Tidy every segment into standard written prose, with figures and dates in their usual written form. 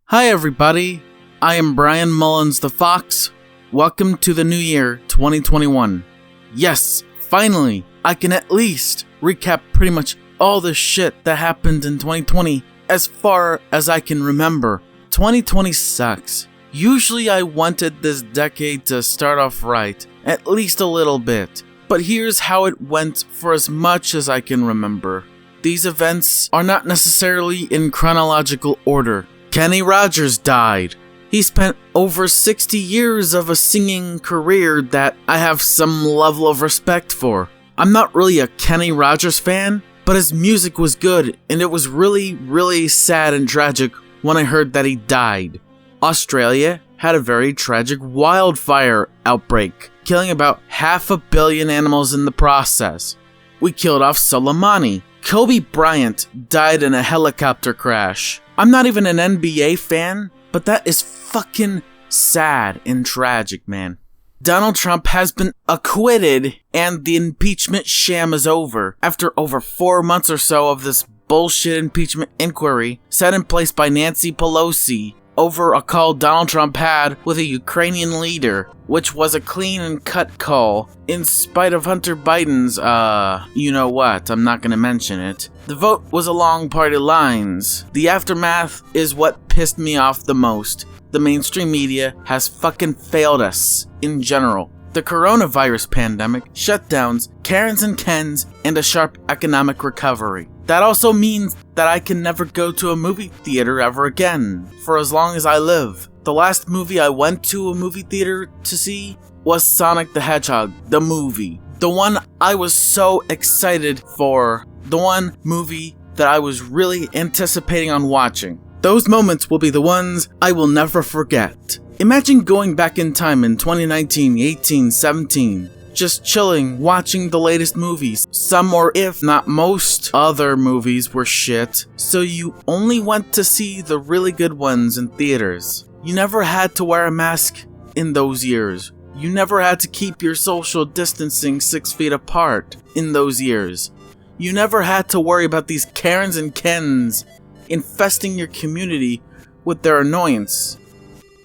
Hi everybody, I am Bryan Mullins the Fox. Welcome to the new year, 2021. Yes, finally, I can at least recap pretty much all the shit that happened in 2020 as far as I can remember. 2020 sucks. Usually I wanted this decade to start off right, at least a little bit. But here's how it went for as much as I can remember. These events are not necessarily in chronological order. Kenny Rogers died. He spent over 60 years of a singing career that I have some level of respect for. I'm not really a Kenny Rogers fan, but his music was good, and it was really sad and tragic when I heard that he died. Australia had a very tragic wildfire outbreak, killing about 500 million animals in the process. We killed off Soleimani. Kobe Bryant died in a helicopter crash. I'm not even an NBA fan, but that is fucking sad and tragic, man. Donald Trump has been acquitted and the impeachment sham is over after over 4 months or so of this bullshit impeachment inquiry set in place by Nancy Pelosi over a call Donald Trump had with a Ukrainian leader, which was a clean and cut call, in spite of Hunter Biden's, you know what, I'm not gonna mention it. The vote was along party lines. The aftermath is what pissed me off the most. The mainstream media has fucking failed us, in general. The coronavirus pandemic, shutdowns, Karens and Kens, and a sharp economic recovery. That also means that I can never go to a movie theater ever again, for as long as I live. The last movie I went to a movie theater to see was Sonic the Hedgehog, the movie. The one I was so excited for. The one movie that I was really anticipating on watching. Those moments will be the ones I will never forget. Imagine going back in time in 2019, 18, 17. Just chilling, watching the latest movies. Some, or if not most, other movies were shit, so you only went to see the really good ones in theaters. You never had to wear a mask in those years. You never had to keep your social distancing 6 feet apart in those years. You never had to worry about these Karens and Kens infesting your community with their annoyance.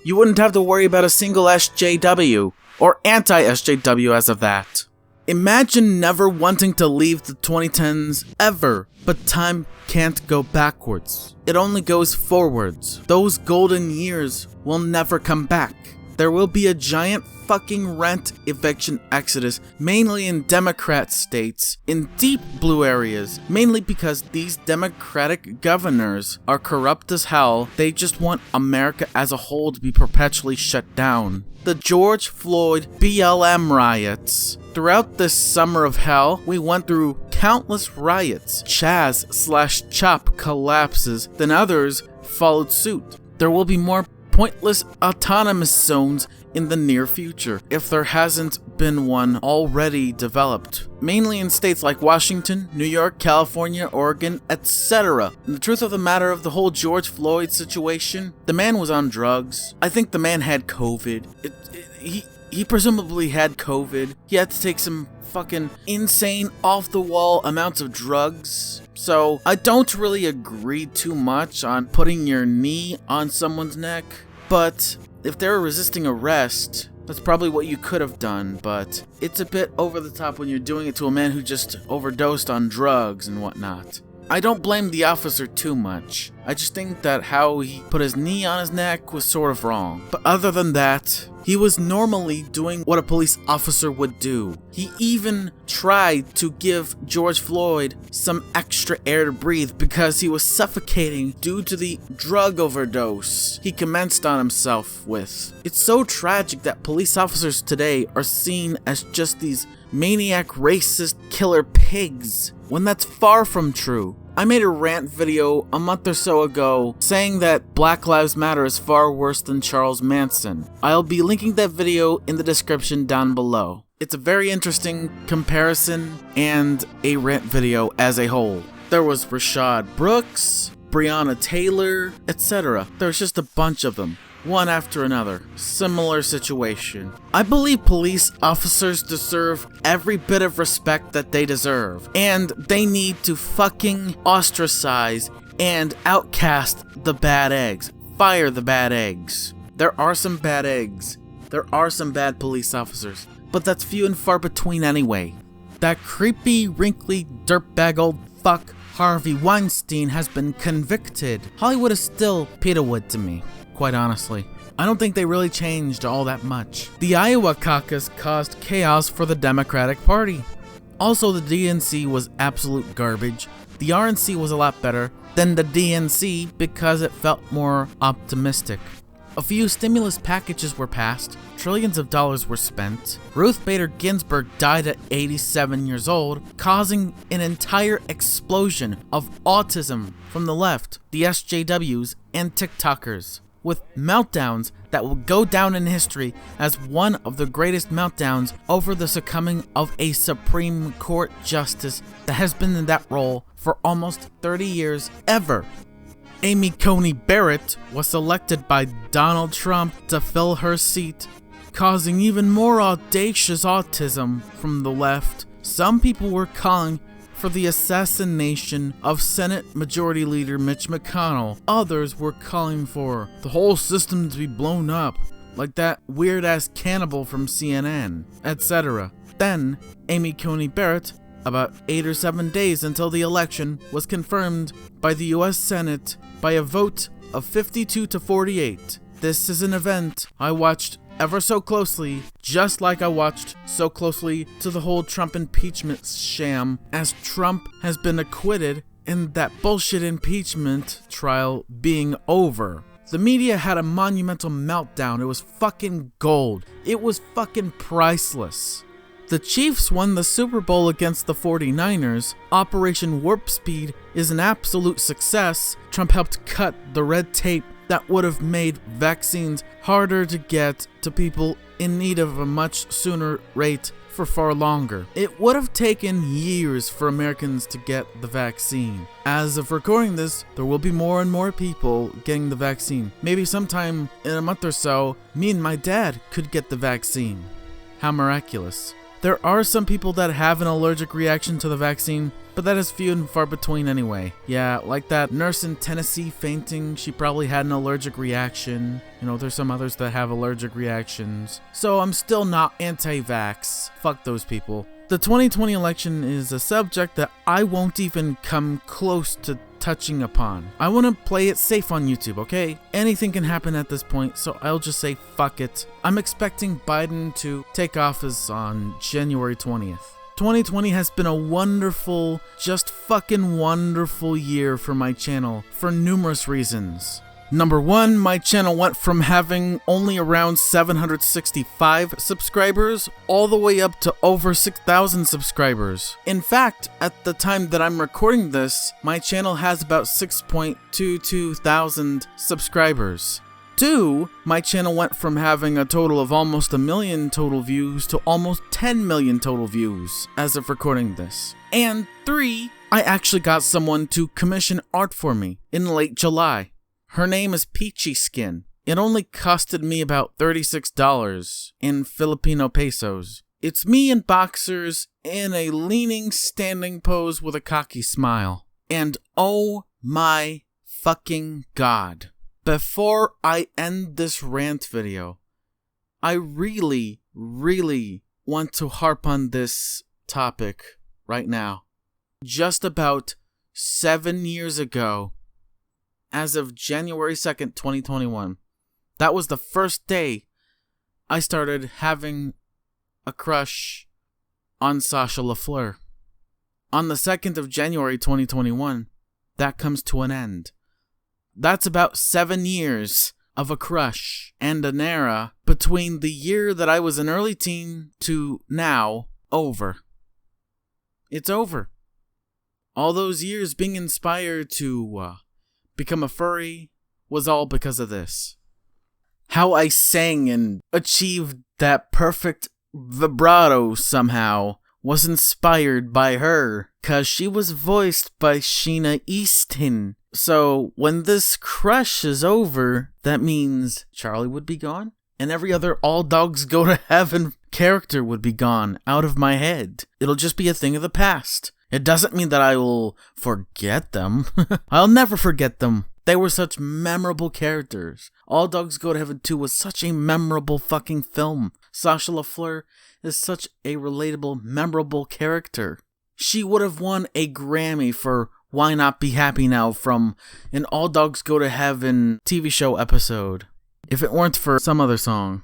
You wouldn't have to worry about a single SJW. Or anti-SJW as of that. Imagine never wanting to leave the 2010s ever, but time can't go backwards. It only goes forwards. Those golden years will never come back. There will be a giant fucking rent eviction exodus, mainly in Democrat states, in deep blue areas, mainly because these Democratic governors are corrupt as hell. They just want America as a whole to be perpetually shut down. The George Floyd BLM riots. Throughout this summer of hell, we went through countless riots. Chaz/Chop collapses, then others followed suit. There will be more pointless autonomous zones in the near future, if there hasn't been one already developed. Mainly in states like Washington, New York, California, Oregon, etc. And the truth of the matter of the whole George Floyd situation, the man was on drugs. I think the man had COVID. He presumably had COVID. He had to take some fucking insane off-the-wall amounts of drugs. So I don't really agree too much on putting your knee on someone's neck. But if they're resisting arrest, that's probably what you could have done, but it's a bit over the top when you're doing it to a man who just overdosed on drugs and whatnot. I don't blame the officer too much. I just think that how he put his knee on his neck was sort of wrong. But other than that, he was normally doing what a police officer would do. He even tried to give George Floyd some extra air to breathe because he was suffocating due to the drug overdose he commenced on himself with. It's so tragic that police officers today are seen as just these maniac, racist, killer pigs, when that's far from true. I made a rant video a month or so ago saying that Black Lives Matter is far worse than Charles Manson. I'll be linking that video in the description down below. It's a very interesting comparison and a rant video as a whole. There was Rashad Brooks, Breonna Taylor, etc. There's just a bunch of them. One after another. Similar situation. I believe police officers deserve every bit of respect that they deserve. And they need to fucking ostracize and outcast the bad eggs. Fire the bad eggs. There are some bad eggs. There are some bad police officers. But that's few and far between anyway. That creepy, wrinkly, dirtbag old fuck Harvey Weinstein has been convicted. Hollywood is still Peterwood to me. Quite honestly. I don't think they really changed all that much. The Iowa caucus caused chaos for the Democratic Party. Also, the DNC was absolute garbage. The RNC was a lot better than the DNC because it felt more optimistic. A few stimulus packages were passed, trillions of dollars were spent. Ruth Bader Ginsburg died at 87 years old, causing an entire explosion of autism from the left, the SJWs, and TikTokers. With meltdowns that will go down in history as one of the greatest meltdowns over the succumbing of a Supreme Court justice that has been in that role for almost 30 years ever. Amy Coney Barrett was selected by Donald Trump to fill her seat, causing even more audacious autism from the left. Some people were calling for the assassination of Senate Majority Leader Mitch McConnell. Others were calling for the whole system to be blown up, like that weird-ass cannibal from CNN, etc. Then, Amy Coney Barrett, about 8 or 7 days until the election, was confirmed by the US Senate by a vote of 52 to 48. This is an event I watched ever so closely, just like I watched so closely to the whole Trump impeachment sham, as Trump has been acquitted and that bullshit impeachment trial being over. The media had a monumental meltdown. It was fucking gold. It was fucking priceless. The Chiefs won the Super Bowl against the 49ers. Operation Warp Speed is an absolute success. Trump helped cut the red tape that would have made vaccines harder to get to people in need of a much sooner rate for far longer. It would have taken years for Americans to get the vaccine. As of recording this, there will be more and more people getting the vaccine. Maybe sometime in a month or so, me and my dad could get the vaccine. How miraculous. There are some people that have an allergic reaction to the vaccine, but that is few and far between anyway. Yeah, like that nurse in Tennessee fainting, she probably had an allergic reaction. You know, there's some others that have allergic reactions. So I'm still not anti-vax. Fuck those people. The 2020 election is a subject that I won't even come close to touching upon. I want to play it safe on YouTube, okay? Anything can happen at this point, so I'll just say fuck it. I'm expecting Biden to take office on January 20th. 2020 has been a wonderful, just fucking wonderful year for my channel for numerous reasons. Number one, my channel went from having only around 765 subscribers all the way up to over 6,000 subscribers. In fact, at the time that I'm recording this, my channel has about 6.22 thousand subscribers. 2, my channel went from having a total of almost 1 million total views to almost 10 million total views as of recording this. And 3, I actually got someone to commission art for me in late July. Her name is Peachyskin. It only costed me about $36 in Filipino pesos. It's me in boxers in a leaning standing pose with a cocky smile. And oh my fucking god. Before I end this rant video, I really want to harp on this topic right now. Just about 7 years ago, as of January 2nd, 2021, that was the first day I started having a crush on Sasha La Fleur. On the 2nd of January 2021, that comes to an end. That's about 7 years of a crush and an era between the year that I was an early teen to now over. It's over. All those years being inspired to become a furry was all because of this. How I sang and achieved that perfect vibrato somehow was inspired by her, cause she was voiced by Sheena Easton. So when this crush is over, that means Charlie would be gone, and every other All Dogs Go to Heaven character would be gone out of my head. It'll just be a thing of the past. It doesn't mean that I will forget them. I'll never forget them. They were such memorable characters. All Dogs Go to Heaven 2 was such a memorable fucking film. Sasha La Fleur is such a relatable, memorable character. She would have won a Grammy for Why Not Be Happy Now from an All Dogs Go to Heaven TV show episode, if it weren't for some other song.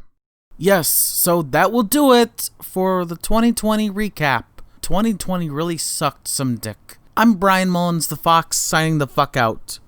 Yes, so that will do it for the 2020 recap. 2020 really sucked some dick. I'm Bryan Mullins the Fox, signing the fuck out.